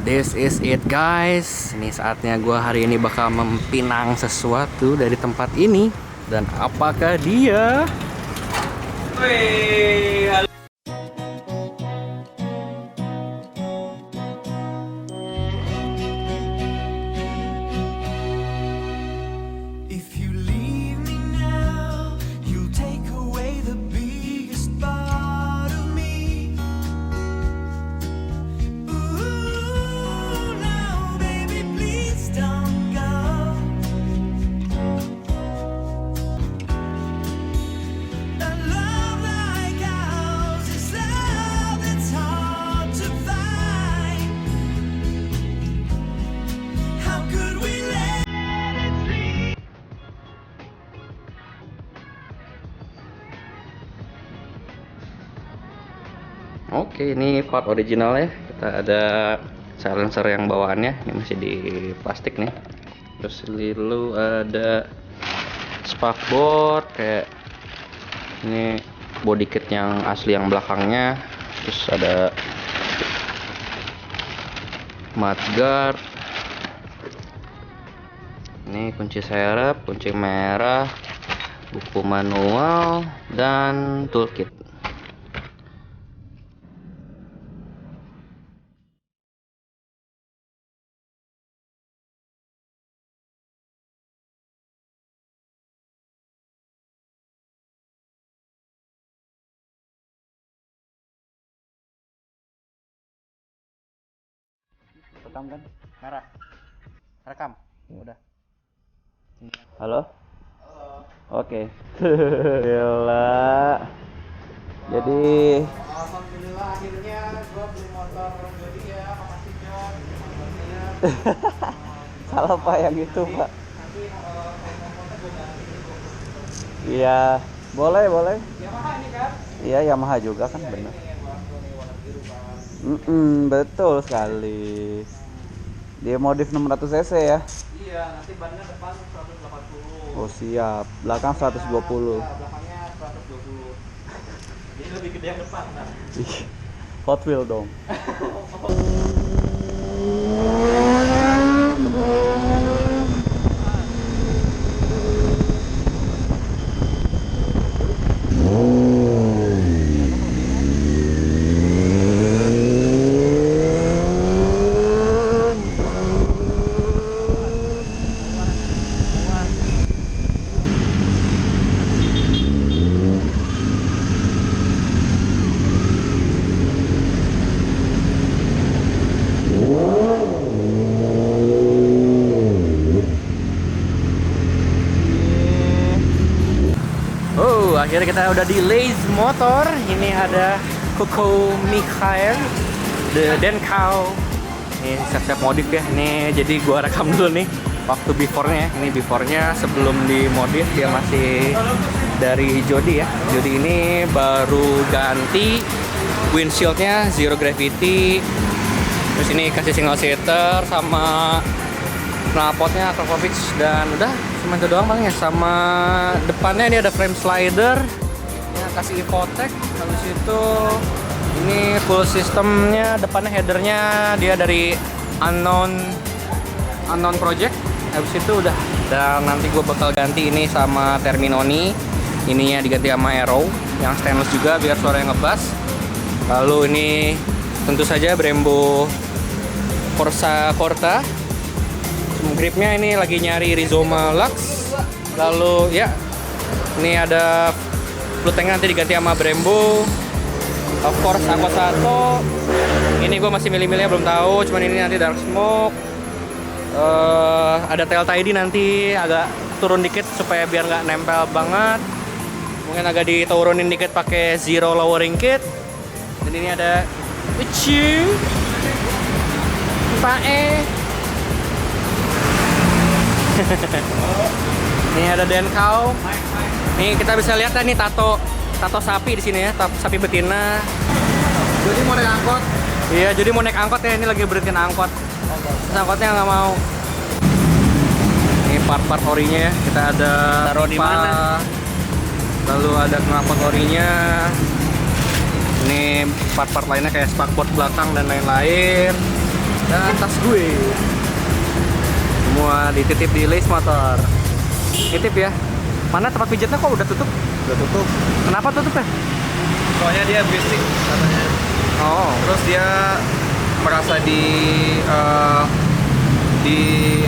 This is it guys. Ini saatnya gue hari ini bakal mempinang sesuatu dari tempat ini. Dan apakah dia? Wih, halo. Oke, ini part original ya. Kita ada silencer yang bawaannya, ini masih di plastik nih. Terus lalu ada spakbor kayak ini, body kit yang asli yang belakangnya. Terus ada mudguard. Ini kunci serep, kunci merah, buku manual, dan toolkit. Rekam kan? Merah. Rekam. Udah. Halo? Halo. Oke. Gila. Jadi alhamdulillah akhirnya gua beli motor Jody ya. Makasih John. Salah Pak yang itu Pak. Nanti motor gua ganti. Iya, boleh. Yamaha ini kan? Iya, Yamaha juga kan benar. Betul sekali. Dia modif 600 cc ya? Iya, nanti bannya depan 180. Oh siap, belakang 120. Ya, belakangnya 120. Jadi lebih gede yang depan kan? Hot wheel dong. Akhirnya kita udah di Lace Motor. Ini ada Coco Mikhail, The Denkau. Ini siap-siap modif ya. Ini jadi gua rekam dulu nih waktu before-nya. Ini before-nya sebelum dimodif, dia masih dari Jody ya. Jody ini baru ganti windshield-nya zero gravity. Terus ini kasih single seater sama knalpotnya Akrapovic, dan udah cuma itu doang bang ya. Sama depannya ini ada frame slider yang kasih Evotech. Habis itu ini full sistemnya, depannya headernya dia dari unknown project. Habis itu udah, dan nanti gue bakal ganti ini sama Terminoni, ininya diganti sama Aero yang stainless juga biar suaranya ngebass. Lalu ini tentu saja Brembo Corsa Corta. Gripnya ini lagi nyari Rizoma Lux. Lalu ya, ini ada fluid tank nanti diganti sama Brembo. Of course Aqua Sato. Ini gue masih milih-milihnya belum tahu. Cuman ini nanti dark smoke. Ada tail tidy nanti agak turun dikit supaya biar nggak nempel banget. Mungkin agak diturunin dikit pakai zero lowering kit. Dan ini ada Uci Pae. Ini ada Denkau. Nih kita bisa lihat nih tato sapi di sini ya, sapi betina. Jadi mau naik angkot. Iya, jadi mau naik angkot ya, ini lagi berhentiin angkot. Terus angkotnya nggak mau. Ini part-part orinya ya, kita ada taruh di mana? Lalu ada knalpot orinya. Ini part-part lainnya kayak spakbor belakang dan lain-lain. dan tas gue. Semua dititip di Lace Motor. Titip ya. Mana tempat pijatnya kok udah tutup? Udah tutup. Kenapa tutup ya? Soalnya dia berisik katanya. Oh. Terus dia merasa di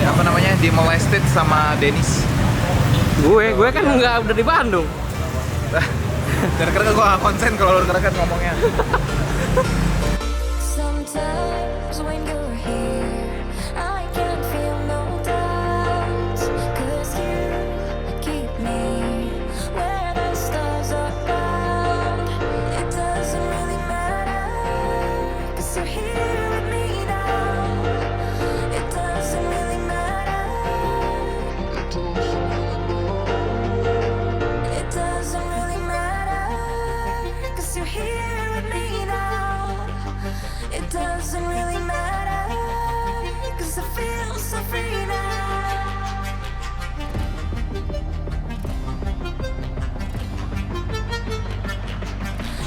apa namanya, di molested sama Dennis. Gue kan nggak udah di Bandung. Dan karena gue gak konsen kalau lu kan ngomongnya. Sometimes when you're here, I can't feel no doubt, 'cause you keep me where the stars are bound. It doesn't really matter, 'cause you're here with me now. It doesn't really matter. It doesn't really matter, 'cause you're here with me now. It doesn't really matter, 'cause I feel so free now.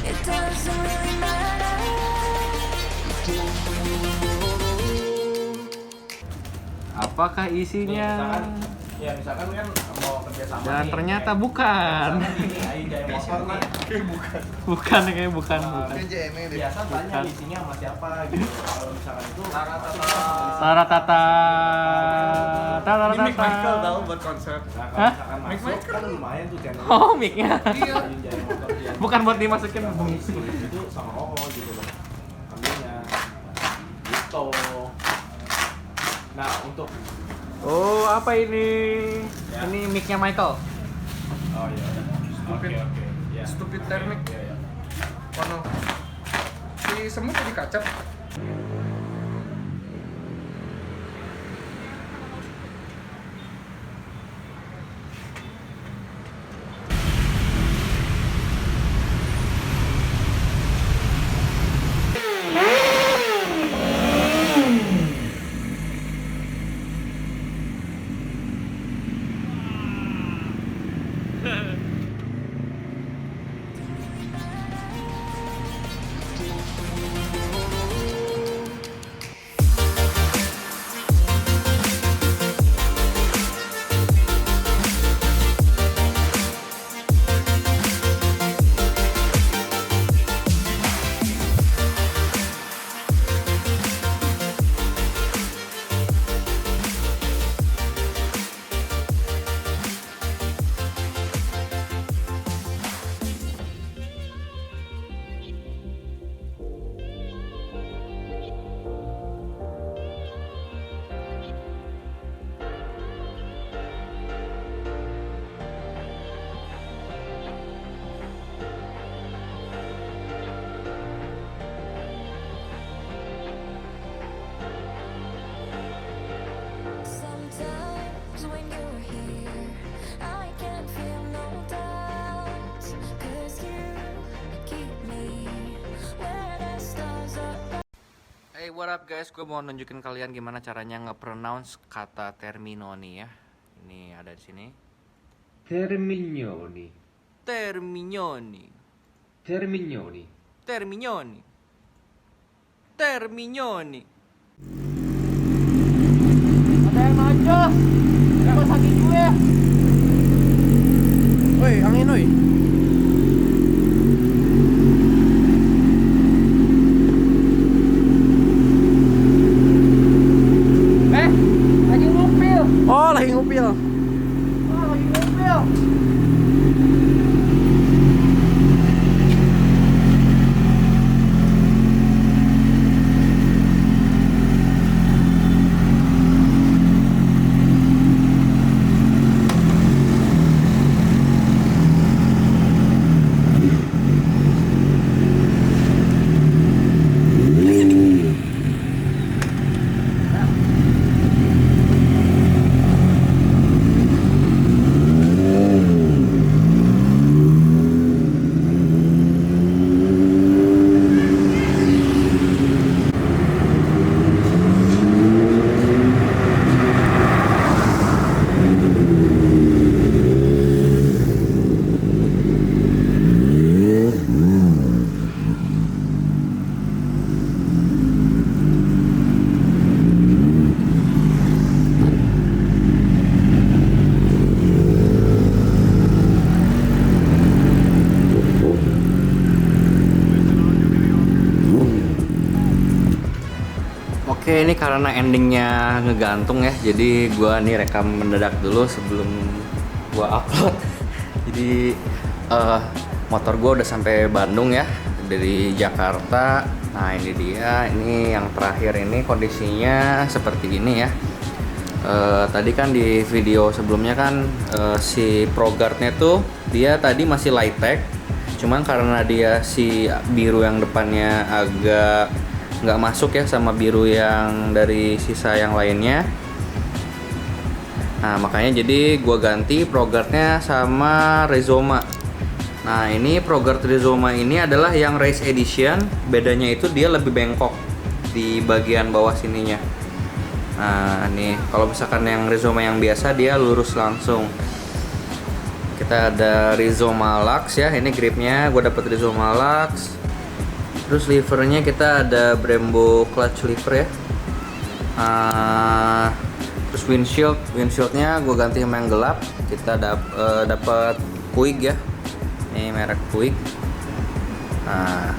It doesn't really matter. Apakah isinya? Misalkan kan mau kerja sama. Dan ternyata bukan. Bukan kayak bukan. Biasa tanya di sini sama siapa gitu. Kalau misalkan itu Sarah Tata. ini Mick Michael tahu buat konser. Hah? Mick Michael kan lumayan tuh channel. Oh, mic-nya. Iya. Bukan buat dimasukin musik. Itu sama Oo gitu loh. Ambilnya. Gitu. Nah, untuk Oh, apa ini? Ya. Ini mic-nya Michael. oh iya. Stupid. Oke. Ya. Stupid thermic. Iya, iya. Kono. Si semut jadi kacap. Sometimes when you're here, I can't feel no doubt, 'cause you keep me where the stars are. Hey, what up guys? Gue mau nunjukin kalian gimana caranya nge-pronounce kata Terminoni ya. Ini ada di sini. Termignoni, Terminoni. Termignoni. Terminoni. Terminoni. Ada yang maju. Apa sakit gue? Woi, angin woi. Lagi ngupil. Oh, lagi ngupil. Lagi ngupil. Oke, ini karena endingnya ngegantung ya, jadi gua nih rekam mendadak dulu sebelum gua upload. Jadi motor gua udah sampai Bandung ya, dari Jakarta. Nah ini dia, ini yang terakhir ini kondisinya seperti ini ya. Tadi kan di video sebelumnya kan si Pro Guard-nya tuh dia tadi masih light tech, cuman karena dia si biru yang depannya agak nggak masuk ya sama biru yang dari sisa yang lainnya. Nah makanya jadi gua ganti Pro Guard-nya sama Rizoma. Nah ini Pro Guard Rizoma ini adalah yang Race Edition. Bedanya itu dia lebih bengkok di bagian bawah sininya. Nah nih kalau misalkan yang Rizoma yang biasa dia lurus langsung. Kita ada Rizoma Lux ya, ini gripnya gue dapet Rizoma Lux. Terus livernya kita ada Brembo clutch liver ya. Terus windshieldnya gue ganti sama yang gelap. Kita dapat Puig ya, ini merek Puig. Nah,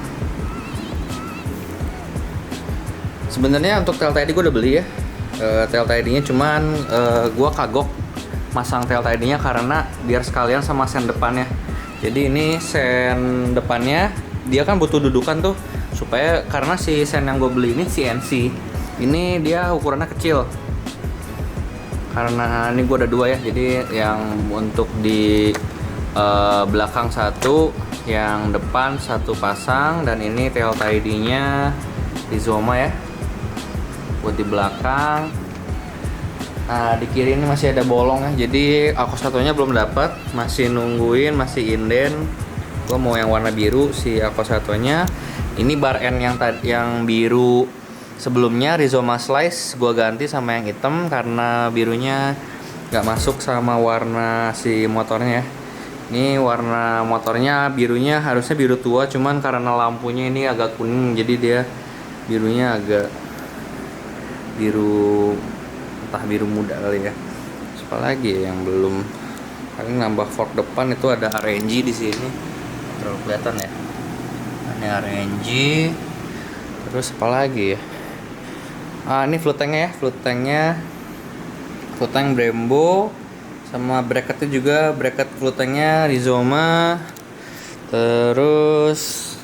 sebenarnya untuk tail tidy gue udah beli ya. Tail tidy-nya cuman gue kagok masang tail tidy-nya karena biar sekalian sama sen depannya. Jadi ini sen depannya dia kan butuh dudukan tuh supaya, karena si sen yang gue beli ini CNC, ini dia ukurannya kecil karena ini gue ada dua ya, jadi yang untuk di belakang satu, yang depan satu pasang, dan ini tail tidy-nya Rizoma ya buat di belakang. Nah di kiri ini masih ada bolong ya, jadi aku satunya belum dapat, masih nungguin, masih inden. Gue mau yang warna biru si aku satunya. Ini bar end yang biru sebelumnya Rizoma Slice gue ganti sama yang hitam karena birunya nggak masuk sama warna si motornya. Ini warna motornya birunya harusnya biru tua, cuman karena lampunya ini agak kuning jadi dia birunya agak biru, entah biru muda kali ya. Apa lagi yang belum, paling nambah fork depan itu ada RNG di sini. Terlalu kelihatan ya. Ini RNG. Terus apa lagi ya? Ini fluid tanknya ya, fluid tank Brembo, sama bracketnya juga bracket fluid tanknya Rizoma. Terus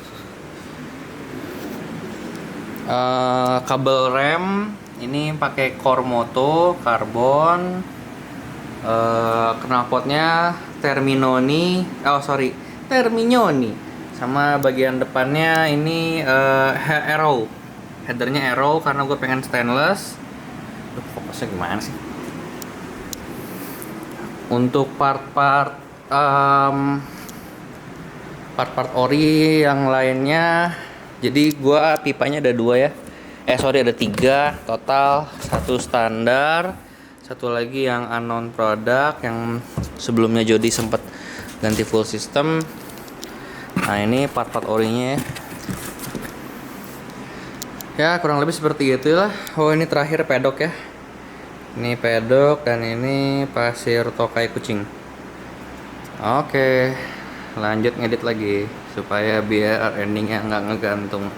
kabel rem ini pakai Cormoto karbon. Knalpotnya Terminoni, sama bagian depannya ini Arrow, headernya Arrow karena gue pengen stainless. Fokusnya gimana sih? Untuk part-part ori yang lainnya, jadi gue pipanya ada dua ya, ada tiga total, satu standar, satu lagi yang unknown product yang sebelumnya Jody sempat ganti full system. Nah ini part-part orinya ya, kurang lebih seperti itu lah. Oh ini terakhir pedok ya, ini pedok dan ini pasir tokai kucing. Oke, lanjut ngedit lagi supaya biar endingnya nggak ngegantung.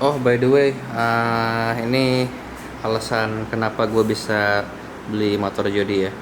Oh by the way, ini alasan kenapa gue bisa beli motor Jody ya.